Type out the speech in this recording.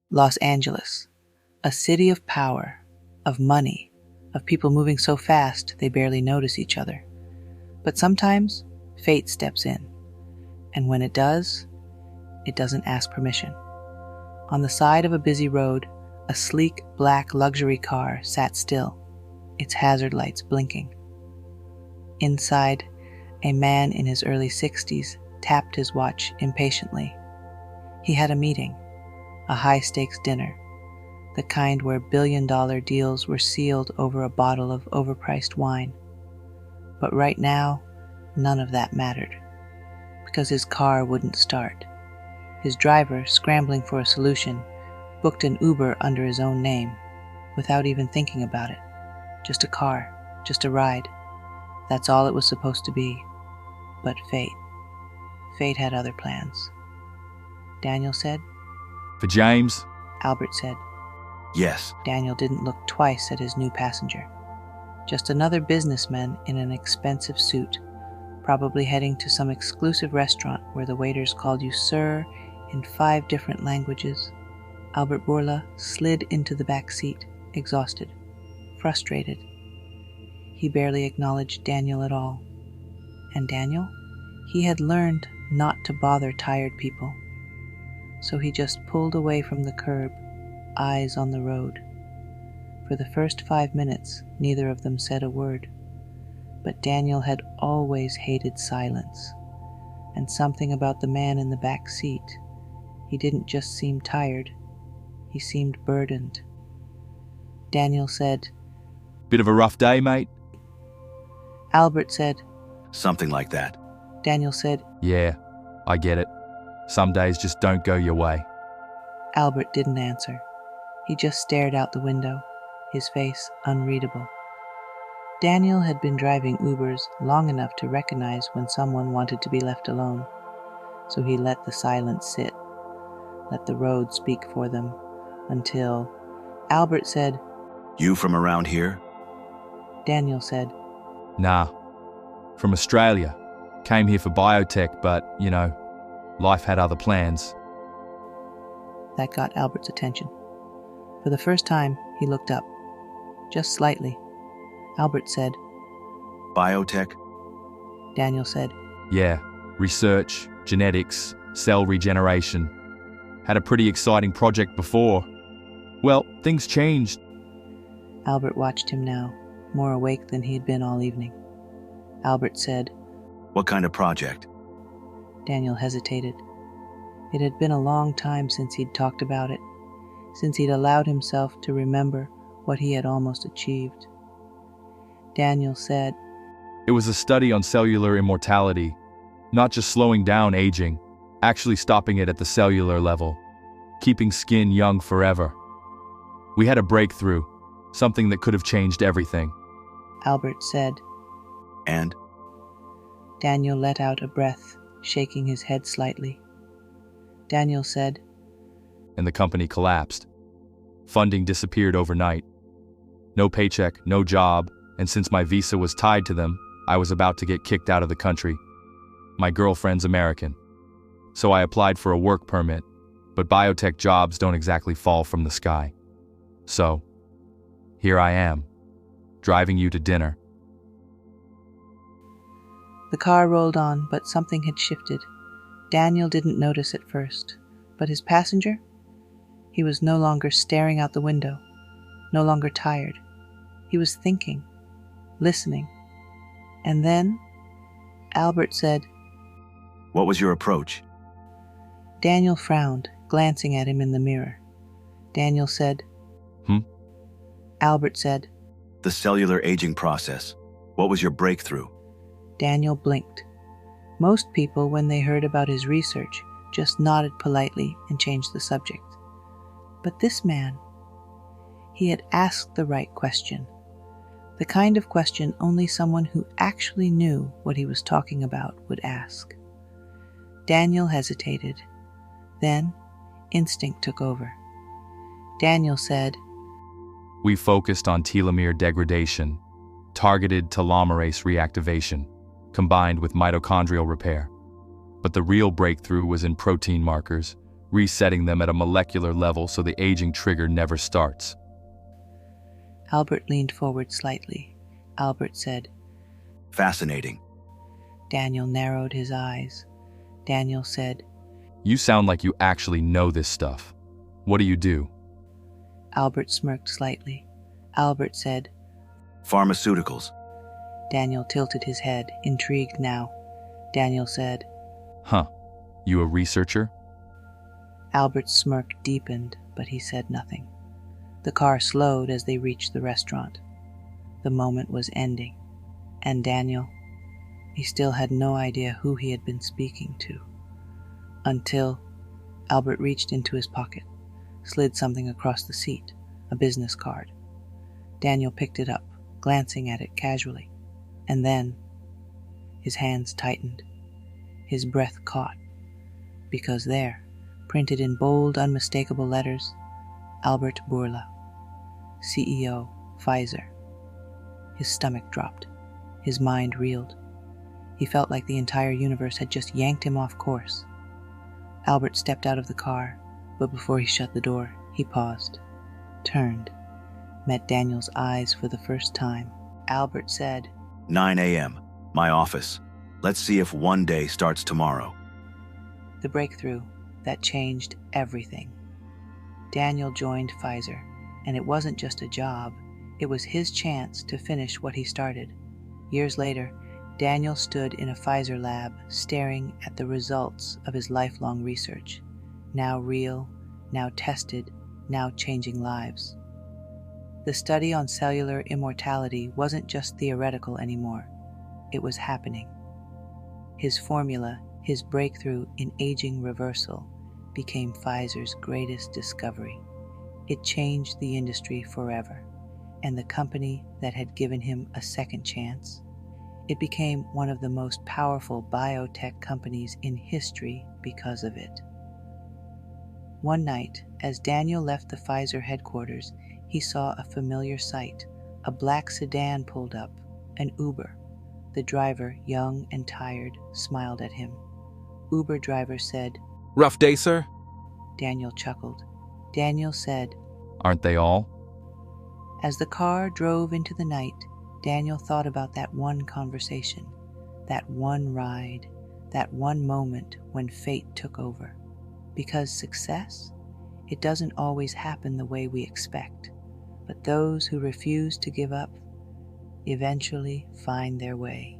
Los Angeles, a city of power, of money, of people moving so fast they barely notice each other. But sometimes fate steps in, and when it does, it doesn't ask permission. On the side of a busy road, a sleek black luxury car sat still, its hazard lights blinking. Inside, a man in his early 60s tapped his watch impatiently. He had a meeting, a high-stakes dinner, the kind where billion-dollar deals were sealed over a bottle of overpriced wine. But right now, none of that mattered, because his car wouldn't start. His driver, scrambling for a solution, booked an Uber under his own name, without even thinking about it. Just a car, just a ride. That's all it was supposed to be. But fate had other plans. Daniel said. For James? Albert said. Yes. Daniel didn't look twice at his new passenger. Just another businessman in an expensive suit, probably heading to some exclusive restaurant where the waiters called you sir in 5 different languages. Albert Bourla slid into the back seat, exhausted, frustrated. He barely acknowledged Daniel at all. And Daniel? He had learned not to bother tired people. So he just pulled away from the curb, eyes on the road. For the first 5 minutes, neither of them said a word. But Daniel had always hated silence, and something about the man in the back seat. He didn't just seem tired, he seemed burdened. Daniel said, Bit of a rough day, mate? Albert said, Something like that. Daniel said, Yeah, I get it. Some days just don't go your way. Albert didn't answer. He just stared out the window, his face unreadable. Daniel had been driving Ubers long enough to recognize when someone wanted to be left alone, so he let the silence sit, let the road speak for them, until Albert said, You from around here? Daniel said, Nah. From Australia. Came here for biotech, but, life had other plans. That got Albert's attention. For the first time, he looked up, just slightly. Albert said, Biotech? Daniel said, Yeah, research, genetics, cell regeneration. Had a pretty exciting project before. Well, things changed. Albert watched him now, more awake than he had been all evening. Albert said, What kind of project? Daniel hesitated. It had been a long time since he'd talked about it, since he'd allowed himself to remember what he had almost achieved. Daniel said, It was a study on cellular immortality, not just slowing down aging, actually stopping it at the cellular level, keeping skin young forever. We had a breakthrough, something that could have changed everything. Albert said. And? Daniel let out a breath, shaking his head slightly. Daniel said, And the company collapsed. Funding disappeared overnight. No paycheck, no job, and since my visa was tied to them, I was about to get kicked out of the country. My girlfriend's American. So I applied for a work permit, but biotech jobs don't exactly fall from the sky. So, here I am, driving you to dinner. The car rolled on, but something had shifted. Daniel didn't notice at first, but his passenger? He was no longer staring out the window, no longer tired. He was thinking, listening. And then, Albert said, What was your approach? Daniel frowned, glancing at him in the mirror. Daniel said, Albert said, The cellular aging process. What was your breakthrough? Daniel blinked. Most people, when they heard about his research, just nodded politely and changed the subject. But this man, he had asked the right question. The kind of question only someone who actually knew what he was talking about would ask. Daniel hesitated. Then, instinct took over. Daniel said, We focused on telomere degradation, targeted telomerase reactivation, combined with mitochondrial repair. But the real breakthrough was in protein markers, resetting them at a molecular level so the aging trigger never starts. Albert leaned forward slightly. Albert said, Fascinating. Daniel narrowed his eyes. Daniel said, You sound like you actually know this stuff. What do you do? Albert smirked slightly. Albert said, Pharmaceuticals. Daniel tilted his head, intrigued now. Daniel said, Huh. You a researcher? Albert's smirk deepened, but he said nothing. The car slowed as they reached the restaurant. The moment was ending, and Daniel, he still had no idea who he had been speaking to. Until Albert reached into his pocket, slid something across the seat, a business card. Daniel picked it up, glancing at it casually, and then his hands tightened. His breath caught, because there, printed in bold, unmistakable letters, Albert Bourla, CEO, Pfizer. His stomach dropped. His mind reeled. He felt like the entire universe had just yanked him off course. Albert stepped out of the car, but before he shut the door, he paused, turned, met Daniel's eyes for the first time. Albert said, 9 a.m., my office. Let's see if one day starts tomorrow. The breakthrough that changed everything. Daniel joined Pfizer, and it wasn't just a job, it was his chance to finish what he started. Years later, Daniel stood in a Pfizer lab staring at the results of his lifelong research, now real, now tested, now changing lives. The study on cellular immortality wasn't just theoretical anymore, it was happening. His formula, his breakthrough in aging reversal, became Pfizer's greatest discovery. It changed the industry forever, and the company that had given him a second chance, it became one of the most powerful biotech companies in history because of it. One night, as Daniel left the Pfizer headquarters, he saw a familiar sight. A black sedan pulled up, an Uber. The driver, young and tired, smiled at him. Uber driver said, Rough day, sir? Daniel chuckled. Daniel said, Aren't they all? As the car drove into the night, Daniel thought about that one conversation, that one ride, that one moment when fate took over. Because success, it doesn't always happen the way we expect, but those who refuse to give up eventually find their way.